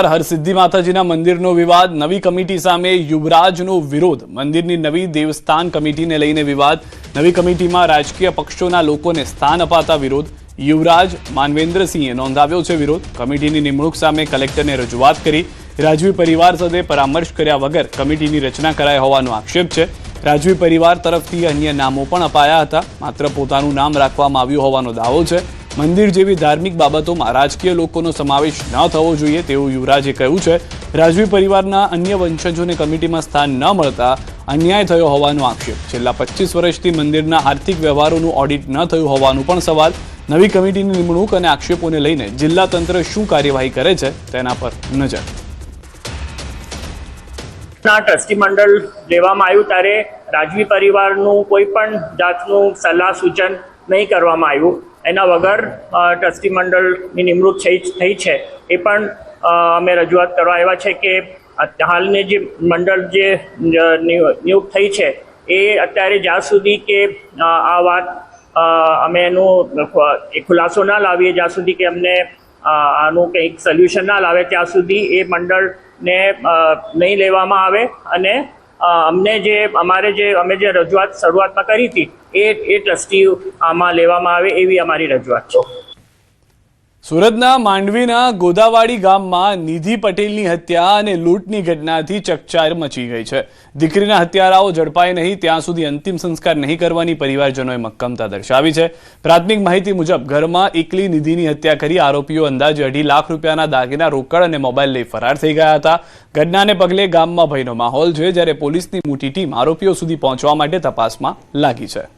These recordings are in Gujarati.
હરસિદ્ધિ માતાજીના મંદિરનો વિવાદ, નવી કમિટી સામે યુવરાજનો વિરોધ, મંદિરની નવી દેવસ્થાન કમિટીને લઈને વિવાદ, નવી કમિટીમાં રાજકીય પક્ષોના લોકોને સ્થાન અપાતા વિરોધ, યુવરાજ માનવેન્દ્રસિંહે નોંધાવ્યો છે વિરોધ, કમિટીની નિમણૂક સામે કલેક્ટરને રજૂઆત કરી, રાજવી પરિવાર સાથે પરામર્શ કર્યા વગર કમિટીની રચના કરાઈ હોવાનો આક્ષેપ છે. રાજવી પરિવાર તરફથી અન્ય નામો પણ અપાયા હતા, માત્ર પોતાનું નામ રાખવામાં આવ્યું હોવાનો દાવો છે. મંદિર જેવી ધાર્મિક બાબતોમાં રાજકીય લોકોનો સમાવેશ ન થવો જોઈએ તેવું યુવરાજે કહ્યું છે. રાજવી પરિવારના અન્ય વંશજોને કમિટીમાં સ્થાન ન મળતા અન્યાય થયો હોવાનો આક્ષેપ. છેલ્લા 25 વર્ષથી મંદિરના આર્થિક વ્યવહારોનું ઓડિટ ન થયું હોવાનું પણ સવાલ. નવી કમિટીની નિમણૂક અને આક્ષેપોને લઈને જિલ્લા તંત્ર શું કાર્યવાહી કરે છે તેના પર નજર. ટ્રસ્ટી મંડળ લેવામાં આવ્યું ત્યારે રાજવી પરિવારનું કોઈ પણ જાતનું સલાહ સૂચન નહીં કરવામાં આવ્યું. એના વગર ટ્રસ્ટી મંડળની નિમણૂક થઈ છે એ પણ અમે રજૂઆત કરવા આવ્યા છે કે હાલની જે મંડળ જે નિયુક્ત થઈ છે એ અત્યારે જ્યાં સુધી કે આ વાત અમે એનું ખુલાસો ના લાવીએ, જ્યાં સુધી કે અમને આનું કંઈક સોલ્યુશન ના લાવે ત્યાં સુધી એ મંડળને નહીં લેવામાં આવે અને અમે જે રજૂઆત શરૂઆતમાં કરી હતી એ ટ્રસ્ટી આમાં લેવામાં આવે એવી અમારી રજૂઆત છે. સુરતના માંડવીના ગોદાવાડી ગામમાં નિધિ પટેલની હત્યા અને લૂંટની ઘટનાથી ચકચાર મચી ગઈ છે. દીકરીના હત્યારાઓ ઝડપાય નહીં ત્યાં સુધી અંતિમ સંસ્કાર નહીં કરવાની પરિવારજનોએ મક્કમતા દર્શાવી છે. પ્રાથમિક માહિતી મુજબ ઘરમાં એકલી નિધિની હત્યા કરી આરોપીઓ અંદાજે 2.5 લાખ રૂપિયાના દાગીના, રોકડ અને મોબાઈલ લઈ ફરાર થઈ ગયા હતા. ઘટનાને પગલે ગામમાં ભયનો માહોલ છે, જ્યારે પોલીસની મોટી ટીમ આરોપીઓ સુધી પહોંચવા માટે તપાસમાં લાગી છે.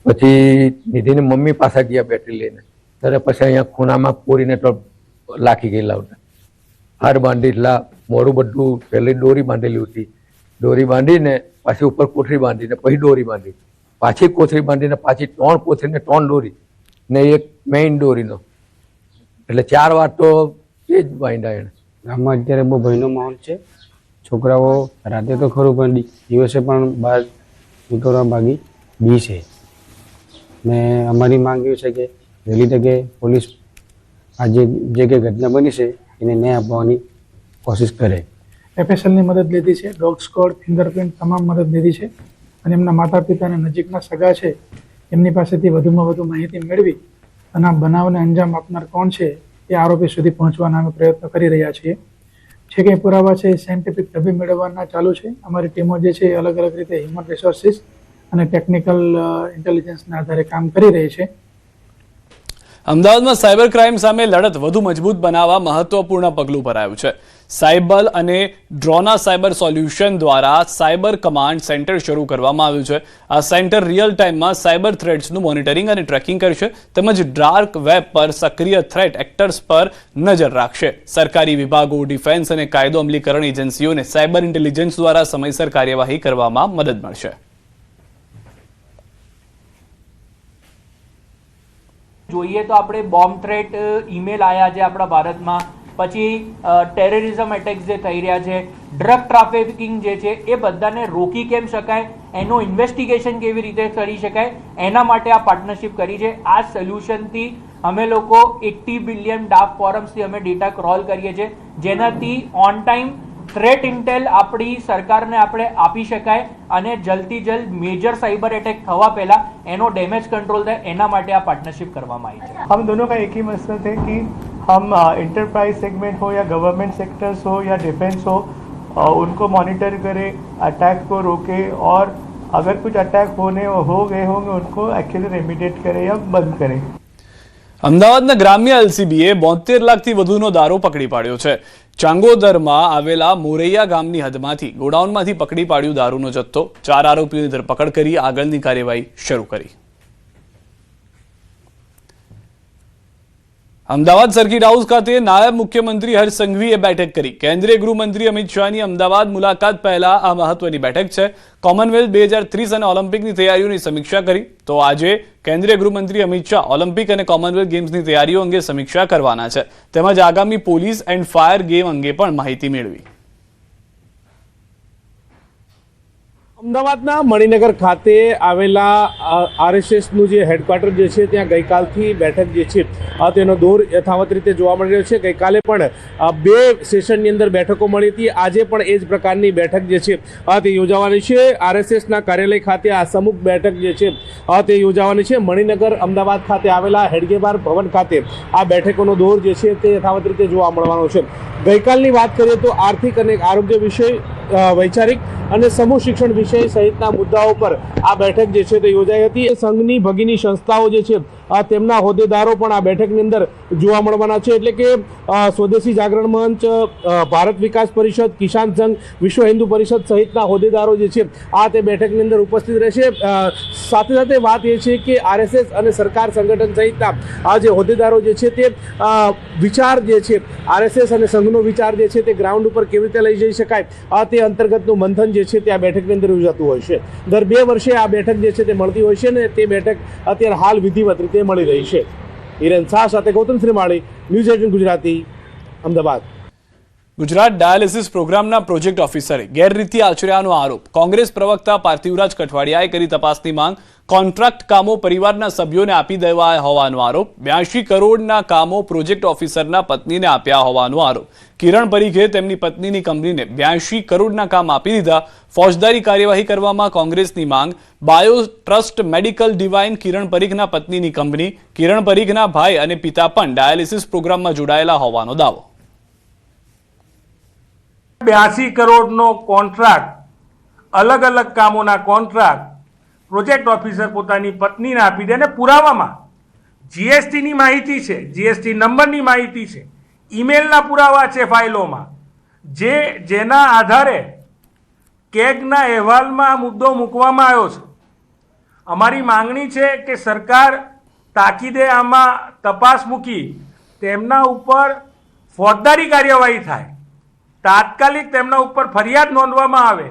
પછી નિધિની મમ્મી પાસે ગયા બેટરી લઈને, ત્યારે પછી અહીંયા ખૂણામાં પૂરીને તો લાખી ગયેલા હતા. હાર બાંધીલા, મોડું બધું, પહેલી દોરી બાંધેલી હતી, દોરી બાંધીને પાછી ઉપર કોથળી બાંધીને પછી દોરી બાંધી, પાછી કોથળી બાંધીને પાછી 3 કોથળીને 3 દોરી ને એક મેઇન દોરીનો, એટલે 4 વાર તો એ જ બાંધ્યા એને. ગામમાં અત્યારે બહુ ભયનો માહોલ છે. છોકરાઓ રાતે તો ખરું પણ દિવસે પણ બહાર નીકળવા ભાગી બી છે. ને અમારી માંગ એવી છે કે વહેલી તકે પોલીસ આ જે કંઈ ઘટના બની છે એને ન્યાય આપવાની કોશિશ કરે. એફએસએલની મદદ લીધી છે, ડોગ સ્કોડ, ફિંગરપ્રિન્ટ તમામ મદદ લીધી છે અને એમના માતા પિતાને નજીકના સગા છે એમની પાસેથી વધુમાં વધુ માહિતી મેળવી અને આ બનાવને અંજામ આપનાર કોણ છે એ આરોપી સુધી પહોંચવાના અમે પ્રયત્ન કરી રહ્યા છીએ. જે કંઈ પુરાવા છે એ સાયન્ટિફિક ઢબે મેળવવાના ચાલુ છે. અમારી ટીમો જે છે એ અલગ અલગ રીતે હ્યુમન રિસોર્સિસ અને ટેકનિકલ ઇન્ટેલિજન્સના આધારે કામ કરી રહી છે. અમદાવાદમાં સાયબર ક્રાઇમ સામે લડત વધુ મજબૂત બનાવવા મહત્વપૂર્ણ પગલું ભરાયું છે. સાયબલ અને ડ્રોના સાયબર સોલ્યુશન દ્વારા સાયબર કમાન્ડ સેન્ટર શરૂ કરવામાં આવ્યું છે. આ સેન્ટર રિયલ ટાઈમમાં સાયબર થ્રેટ્સનું મોનિટરિંગ અને ટ્રેકિંગ કરશે, તેમજ ડાર્ક વેબ પર સક્રિય થ્રેટ એક્ટર્સ પર નજર રાખશે. સરકારી વિભાગો, ડિફેન્સ અને કાયદો અમલીકરણ એજન્સીઓને સાયબર ઇન્ટેલિજન્સ દ્વારા સમયસર કાર્યવાહી કરવામાં મદદ મળશે. જોઈએ તો આપણે બોમ્બ થ્રેટ ઈમેલ આવ્યા છે આપણા ભારતમાં, પછી ટેરરિઝમ એટેક્સ જે થઈ રહ્યા છે, ડ્રગ ટ્રાફિકિંગ જે છે એ બધાને રોકી કેમ શકાય, એનું ઇન્વેસ્ટિગેશન કેવી રીતે કરી શકાય, એના માટે આ પાર્ટનરશિપ કરી છે. આ સોલ્યુશનથી અમે લોકો 80 બિલિયન ડાર્ક ફોરમ્સથી અમે ડેટા ક્રોલ કરીએ છીએ, જેનાથી ઓન ટાઈમ થ્રેટ ઇન્ટેલ આપણી સરકારને આપણે આપી શકાય અને જલ્દથી જલ્દ मेजर साइबर अटैक थवा पहला एनो डैमेज कंट्रोल થાય એના માટે આ પાર્ટનરશિપ કરવામાં આવી છે. हम दोनों का एक ही मकसद है कि हम इंटरप्राइज सेगमेंट हो या गवर्नमेंट सेक्टर्स हो या डिफेंस हो, उनको मॉनिटर करें, अटैक को रोके और अगर कुछ अटैक हो गए होंगे उनको एक्चुअली रेमिडिएट करें या बंद करें. અમદાવાદના ગ્રામ્ય એલસીબીએ 72 લાખથી વધુનો દારૂ પકડી પાડ્યો છે. ચાંગોદરમાં આવેલા મોરૈયા ગામની હદમાંથી ગોડાઉનમાંથી પકડી પાડ્યું દારૂનો જથ્થો. 4 આરોપીઓની ધરપકડ કરી આગળની કાર્યવાહી શરૂ કરી. અમદાવાદ સર્કિટ હાઉસ ખાતે નાયબ મુખ્યમંત્રી હર્ષ સંઘવીએ બેઠક કરી. કેન્દ્રીય ગૃહમંત્રી અમિત શાહની અમદાવાદ મુલાકાત પહેલા આ મહત્વની બેઠક છે. કોમનવેલ્થ 2030 અને ઓલિમ્પિકની તૈયારીઓની સમીક્ષા કરી. તો આજે કેન્દ્રીય ગૃહમંત્રી અમિત શાહ ઓલિમ્પિક અને કોમનવેલ્થ ગેમ્સની તૈયારીઓ અંગે સમીક્ષા કરવાના છે, તેમજ આગામી પોલીસ એન્ડ ફાયર ગેમ અંગે પણ માહિતી મેળવી. અમદાવાદના મણિનગર ખાતે આવેલા આરએસએસનું જે હેડક્વાર્ટર જે છે ત્યાં ગઈકાલથી બેઠક જે છે તેનો દોર યથાવત રીતે જોવા મળી રહ્યો છે. ગઈકાલે પણ 2 સેશનની અંદર બેઠકો મળી હતી. આજે પણ એ જ પ્રકારની બેઠક જે છે તે યોજાવાની છે. આરએસએસના કાર્યાલય ખાતે આ સમૂહ બેઠક જે છે તે યોજાવાની છે. મણિનગર અમદાવાદ ખાતે આવેલા હેડગેબાર ભવન ખાતે આ બેઠકોનો દોર જે છે તે યથાવત રીતે જોવા મળવાનો છે. ગઈકાલની વાત કરીએ તો આર્થિક અને આરોગ્ય વિષય, વૈચારિક અને સમૂહ શિક્ષણ વિષય સહિતના મુદ્દાઓ પર આ બેઠક જે છે તે યોજાઈ હતી. સંઘની ભગીની સંસ્થાઓ જે છે તેમના હોદ્દેદારો પણ આ બેઠકની અંદર જોવા મળવાના છે. એટલે કે સ્વદેશી જાગરણ મંચ, ભારત વિકાસ પરિષદ, કિસાન સંઘ, વિશ્વ હિન્દુ પરિષદ સહિતના હોદ્દેદારો જે છે તે બેઠકની અંદર ઉપસ્થિત રહેશે. સાથે સાથે વાત એ છે કે આરએસએસ અને સરકાર સંગઠન સહિતના આ જે હોદ્દેદારો જે છે તે વિચાર જે છે આરએસએસ અને સંઘનો વિચાર જે છે તે ગ્રાઉન્ડ ઉપર કેવી રીતે લઈ જઈ શકાય તે અંતર્ગતનું મંથન જે છે તે આ બેઠકની અંદર યોજાતું હોય છે. દર 2 વર્ષે આ બેઠક જે છે તે મળતી હોય છે ને તે બેઠક અત્યારે હાલ વિધિવત રીતે મળી રહી છે. હિરેન શાહ સાથે ગૌતમ શ્રીમાળી, ન્યૂઝ 18 ગુજરાતી, અમદાવાદ. ગુજરાત ડાયાલિસિસ પ્રોગ્રામના પ્રોજેક્ટ ઓફિસરે ગેરરીતિ આચર્યાનો આરોપ. કોંગ્રેસ પ્રવક્તા પાર્થિવરાજ કઠવાડિયાએ કરી તપાસની માંગ. કોન્ટ્રાક્ટ કામો પરિવારના સભ્યોને આપી દેવાયા હોવાનો આરોપ. 82 કરોડના કામો પ્રોજેક્ટ ઓફિસરના પત્નીને આપ્યા હોવાનો આરોપ. કિરણ પરીખે તેમની પત્નીની કંપનીને 82 કરોડના કામ આપી દીધા. ફોજદારી કાર્યવાહી કરવામાં કોંગ્રેસની માંગ. બાયો ટ્રસ્ટ મેડિકલ ડિવાઇન કિરણ પરીખના પત્નીની કંપની. કિરણ પરીખના ભાઈ અને પિતા પણ ડાયાલિસિસ પ્રોગ્રામમાં જોડાયેલા હોવાનો દાવો. 82 કરોડનો કોન્ટ્રાક્ટ, અલગ અલગ કામોના કોન્ટ્રાક્ટ પ્રોજેક્ટ ઓફિસર પોતાની પત્નીને આપી દે અને પુરાવામાં જીએસટીની માહિતી છે, જીએસટી નંબરની માહિતી છે, ઈમેલના પુરાવા છે ફાઇલોમાં, જેના આધારે કેગના અહેવાલમાં આ મુદ્દો મૂકવામાં આવ્યો છે. અમારી માંગણી છે કે સરકાર તાકીદે આમાં તપાસ મૂકી તેમના ઉપર ફોજદારી કાર્યવાહી થાય, તાત્કાલિક તેમના ઉપર ફરિયાદ નોંધવામાં આવે.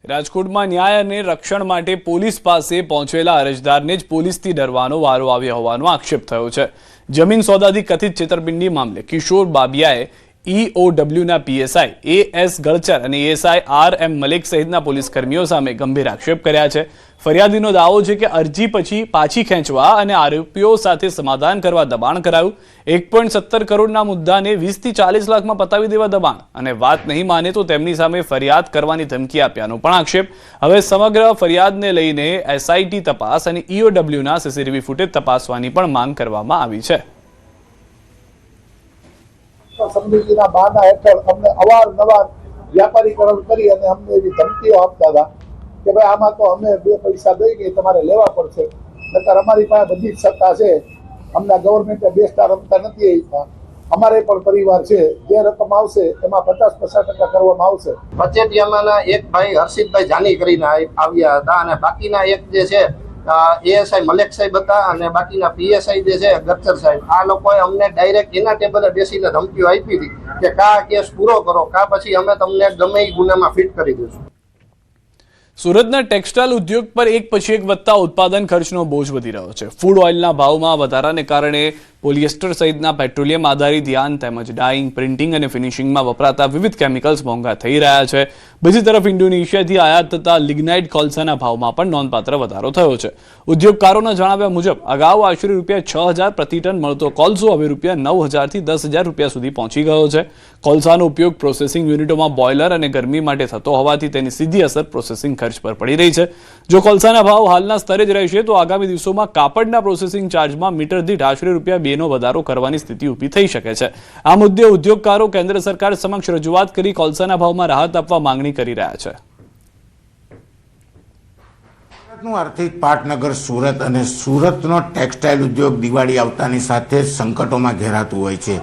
રાજકોટમાં ન્યાય અને રક્ષણ માટે પોલીસ પાસે પહોંચેલા અરજદારને જ પોલીસથી ડરવાનો વારો આવ્યો હોવાનો આક્ષેપ થયો છે. જમીન સોદાથી કથિત છેતરપિંડી મામલે કિશોર બાબિયાએ EOWના PSI AS ગળચર અને ASI RM મલિક સહિતના પોલીસ કર્મીઓ સામે ગંભીર આક્ષેપ કર્યા છે. ફરિયાદીનો દાવો છે કે અરજી પછી પાછી ખેંચવા અને આરોપીઓ સાથે સમાધાન કરવા દબાણ કરાયું. 1.17 કરોડના મુદ્દાને 20 થી 40 લાખમાં પતાવી દેવા દબાણ અને વાત નહીં માને તો તેમની સામે ફરિયાદ કરવાની ધમકી આપ્યાનો પણ આક્ષેપ. હવે સમગ્ર ફરિયાદને લઈને SIT તપાસ અને EOWના CCTV ફૂટેજ તપાસવાની પણ માંગ કરવામાં આવી છે. સમજૂતીના બહાના હેઠળ અમને અવારનવાર વ્યાપારીકરણ કરી અને અમને એવી ધમકીઓ આપતા હતા કે ભાઈ આમાં તો અમે 2 પૈસા દઈ ગઈ, તમારે લેવા પડશે. નકર અમારી પાસે બધી જ સત્તા છે, અમને ગવર્મેન્ટે 2 સ્ટાર રમતા નથી આપ્યા. અમારે પણ પરિવાર છે, જે રકમ આવશે એમાં 50% કરવામાં આવશે. પચેટિયામાંના એક ભાઈ હર્ષિતભાઈ જાની કરીને આવ્યા હતા અને બાકીના એક જે છે ASI મલેક સાહેબ હતા અને બાકીના PSI જે છે ગચ્ચર સાહેબ, આ લોકોએ અમને ડાયરેક્ટ એના ટેબલે બેસીને ધમકીઓ આપી હતી કે કા કેસ પૂરો કરો, કા પછી અમે તમને ગમે એ ગુનામાં ફિટ કરી દઈશું. સુરતના ટેક્સટાઇલ ઉદ્યોગ પર એક પછી એક વધતા ઉત્પાદન ખર્ચનો બોજ વધી રહ્યો છે. ફૂડ ઓઇલના ભાવમાં વધારાને કારણે પોલિએસ્ટર સહિતના પેટ્રોલિયમ આધારિત યાન તેમજ ડાઇંગ, પ્રિન્ટિંગ અને ફિનિશિંગમાં વપરાતા વિવિધ કેમિકલ્સ મોંઘા થઈ રહ્યા છે. બીજી તરફ ઇન્ડોનેશિયાથી આયાત થતા લિગ્નાઇટ કોલસાના ભાવમાં પણ નોંધપાત્ર વધારો થયો છે. ઉદ્યોગકારોના જણાવ્યા મુજબ અગાઉ આશરે ₹6,000 પ્રતિ ટન મળતો કોલસો હવે ₹9,000 થી ₹10,000 સુધી પહોંચી ગયો છે. કોલસાનો ઉપયોગ પ્રોસેસિંગ યુનિટોમાં બોઇલર અને ગરમી માટે થતો હોવાથી તેની સીધી અસર પ્રોસેસિંગ ખર્ચ પર પડી રહી છે. જો કોલસાના ભાવ હાલના સ્તરે જ રહેશે તો આગામી દિવસોમાં કાપડના પ્રોસેસિંગ ચાર્જમાં મીટર દીઠ આશરે ₹2નો વધારો કરવાની સ્થિતિ ઊભી થઈ શકે છે. આ મુદ્દે ઉદ્યોગકારો કેન્દ્ર સરકાર સમક્ષ રજૂઆત કરી કોલસાના ભાવમાં રાહત આપવા માંગણી કરી રહ્યા છે. ગુજરાતનું આર્થિક પાટનગર સુરત અને સુરતનો ટેક્સટાઇલ ઉદ્યોગ દિવાળી આવતાની સાથે સંકટોમાં ઘેરાતું હોય છે.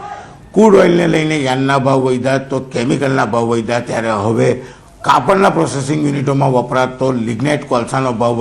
ક્રૂડ ઓઇલને લઈને યાનના ભાવ વધ્યા તો કેમિકલના ભાવ વધ્યા, ત્યારે હવે કાપડના પ્રોસેસિંગ યુનિટોમાં વપરાતો લિગ્નાઇટ કોલસાનો ભાવ